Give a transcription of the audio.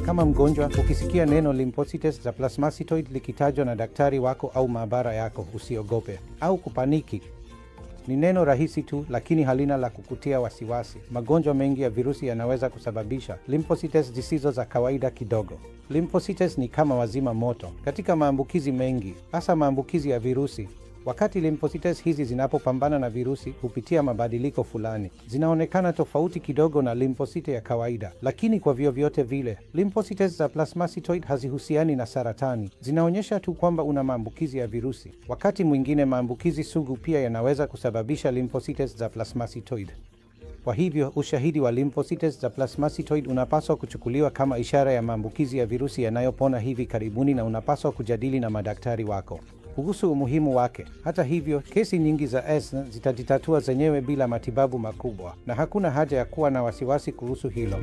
Kama mgonjwa, ukisikia neno lymphocytes za plasmacytoid likitajwa na daktari wako au maabara yako, usiogope au kupaniki. Ni neno rahisi tu, lakini halina la kukutia wasiwasi. Magonjwa mengi ya virusi yanaweza kusababisha lymphocytes zisizo za kawaida kidogo. Lymphocytes ni kama wazima moto katika maambukizi mengi, hasa maambukizi ya virusi. Wakati lymphocytes hizi zinapopambana na virusi, hupitia mabadiliko fulani. Zinaonekana tofauti kidogo na lymphocyte ya kawaida, lakini kwa vyovyote vile, lymphocytes za plasmacytoid hazihusiani na saratani. Zinaonyesha tu kwamba una maambukizi ya virusi. Wakati mwingine maambukizi sugu pia yanaweza kusababisha lymphocytes za plasmacytoid. Kwa hivyo, ushahidi wa lymphocytes za plasmacytoid unapaswa kuchukuliwa kama ishara ya maambukizi ya virusi yanayopona hivi karibuni, na unapaswa kujadili na madaktari wako kuhusu umuhimu wake. Hata hivyo, kesi nyingi za S zitajitatua zenyewe bila matibabu makubwa, na hakuna haja ya kuwa na wasiwasi kuhusu hilo.